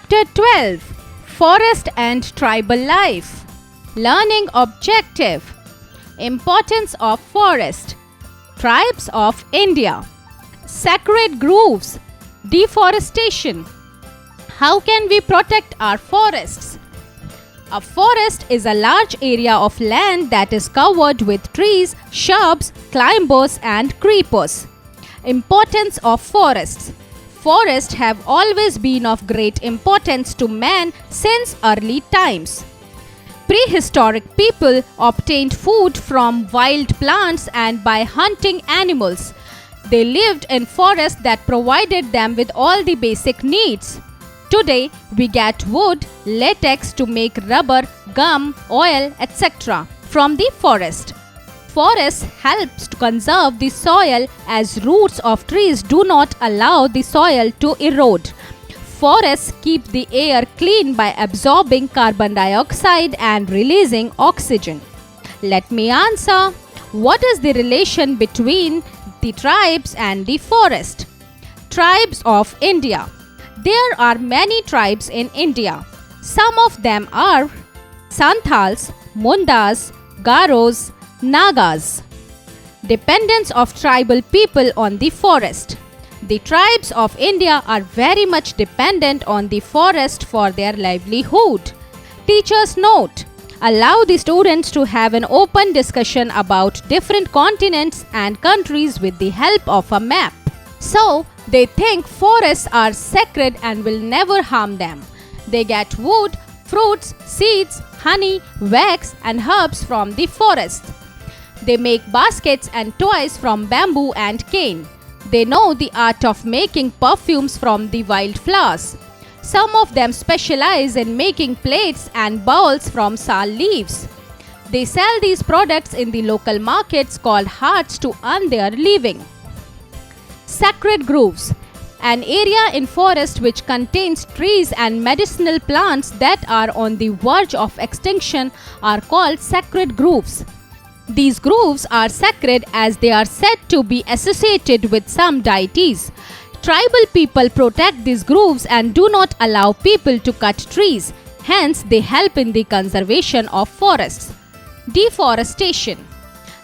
Chapter 12 Forest and Tribal Life. Learning Objective. Importance of Forest. Tribes of India. Sacred groves. Deforestation. How can we protect our forests? A forest is a large area of land that is covered with trees, shrubs, climbers, and creepers. Importance of forests. Forests have always been of great importance to man since early times. Prehistoric people obtained food from wild plants and by hunting animals. They lived in forests that provided them with all the basic needs. Today, we get wood, latex to make rubber, gum, oil, etc. from the forest. Forests helps to conserve the soil as roots of trees do not allow the soil to erode. Forests keep the air clean by absorbing carbon dioxide and releasing oxygen. Let me answer. What is the relation between the tribes and the forest? Tribes of India. There are many tribes in India. Some of them are Santals, Mundas, Garos, Nagas. Dependence of tribal people on the forest. The tribes of India are very much dependent on the forest for their livelihood. Teachers note: allow the students to have an open discussion about different continents and countries with the help of a map. So, they think forests are sacred and will never harm them. They get wood, fruits, seeds, honey, wax, and herbs from the forest. They make baskets and toys from bamboo and cane. They know the art of making perfumes from the wild flowers. Some of them specialize in making plates and bowls from sal leaves. They sell these products in the local markets called hats to earn their living. Sacred groves. An area in forest which contains trees and medicinal plants that are on the verge of extinction are called sacred groves. These groves are sacred as they are said to be associated with some deities. Tribal people protect these groves and do not allow people to cut trees. Hence, they help in the conservation of forests. Deforestation.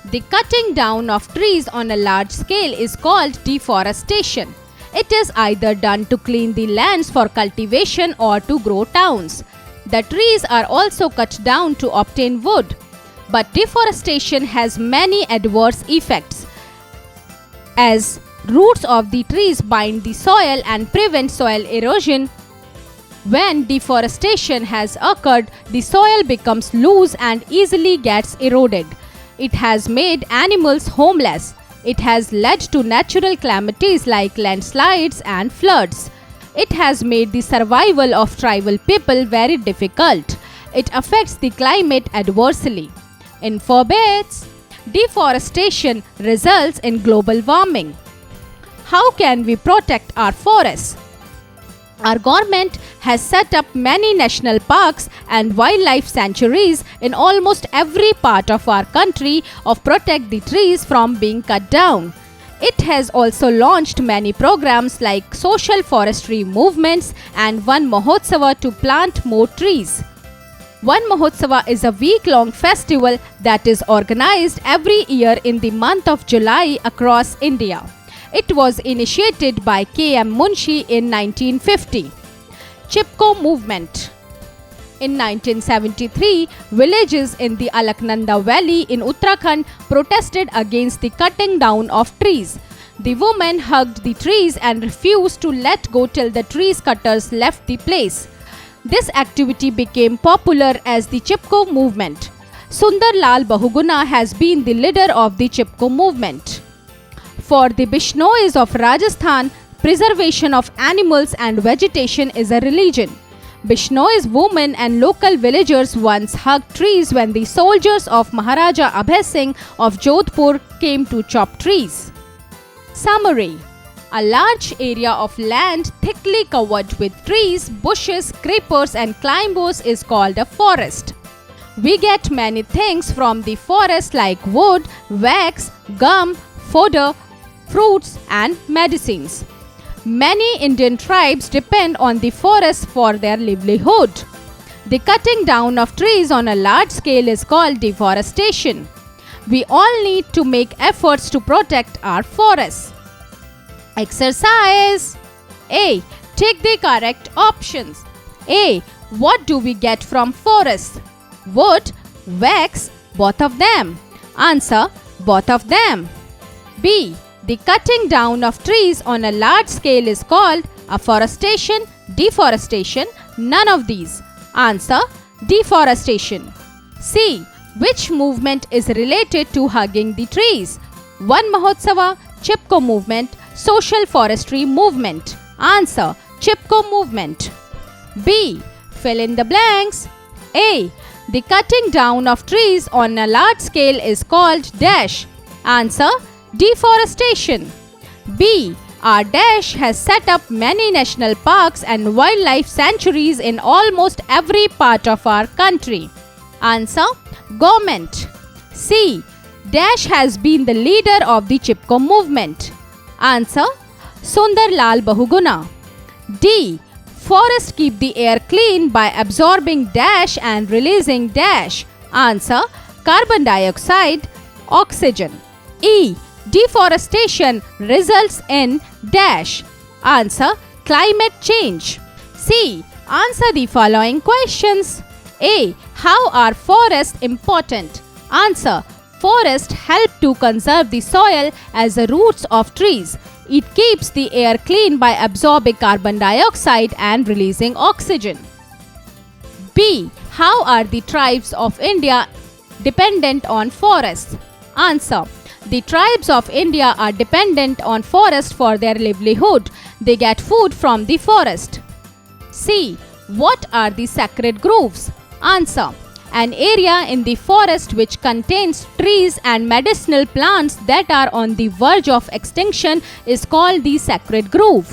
The cutting down of trees on a large scale is called deforestation. It is either done to clean the lands for cultivation or to grow towns. The trees are also cut down to obtain wood. But deforestation has many adverse effects, as roots of the trees bind the soil and prevent soil erosion. When deforestation has occurred, the soil becomes loose and easily gets eroded. It has made animals homeless. It has led to natural calamities like landslides and floods. It has made the survival of tribal people very difficult. It affects the climate adversely. In forbids, deforestation results in global warming. How can we protect our forests? Our government has set up many national parks and wildlife sanctuaries in almost every part of our country to protect the trees from being cut down. It has also launched many programs like social forestry movements and One Mahotsava to plant more trees. One Mahotsava is a week-long festival that is organized every year in the month of July across India. It was initiated by K.M. Munshi in 1950. Chipko movement. In 1973, villages in the Alaknanda Valley in Uttarakhand protested against the cutting down of trees. The women hugged the trees and refused to let go till the trees cutters left the place. This activity became popular as the Chipko movement. Sundar Lal Bahuguna has been the leader of the Chipko movement. For the Bishnois of Rajasthan, preservation of animals and vegetation is a religion. Bishnois women and local villagers once hugged trees when the soldiers of Maharaja Abhay Singh of Jodhpur came to chop trees. Summary. A large area of land thickly covered with trees, bushes, creepers and climbers is called a forest. We get many things from the forest like wood, wax, gum, fodder, fruits and medicines. Many Indian tribes depend on the forest for their livelihood. The cutting down of trees on a large scale is called deforestation. We all need to make efforts to protect our forests. Exercise. A. Take the correct options. A. What do we get from forests? Wood, wax, both of them. Answer: both of them. B. The cutting down of trees on a large scale is called afforestation, deforestation, none of these. Answer: deforestation. C. Which movement is related to hugging the trees? Van Mahotsava, Chipko movement, social forestry movement. Answer: Chipko movement. B. Fill in the blanks. A. The cutting down of trees on a large scale is called dash. Answer: deforestation. B. Our dash has set up many national parks and wildlife sanctuaries in almost every part of our country. Answer: government. C. Dash has been the leader of the Chipko movement. Answer: Sundar Lal Bahuguna. D. Forests keep the air clean by absorbing dash and releasing dash. Answer: carbon dioxide, oxygen. E. Deforestation results in dash. Answer: climate change. C. Answer the following questions. A. How are forests important? Answer: forests help to conserve the soil as the roots of trees. It keeps the air clean by absorbing carbon dioxide and releasing oxygen. B. How are the tribes of India dependent on forests? Answer: the tribes of India are dependent on forest for their livelihood. They get food from the forest. C. What are the sacred groves? Answer: an area in the forest which contains trees and medicinal plants that are on the verge of extinction is called the sacred grove.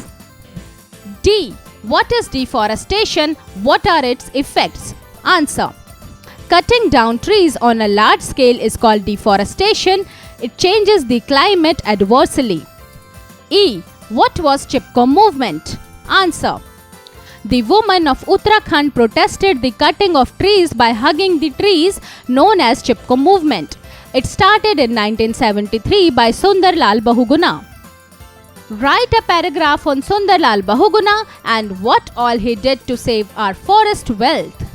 D. What is deforestation? What are its effects? Answer: cutting down trees on a large scale is called deforestation. It changes the climate adversely. E. What was Chipko movement? Answer: the women of Uttarakhand protested the cutting of trees by hugging the trees, known as Chipko movement. It started in 1973 by Sundar Lal Bahuguna. Write a paragraph on Sundar Lal Bahuguna and what all he did to save our forest wealth.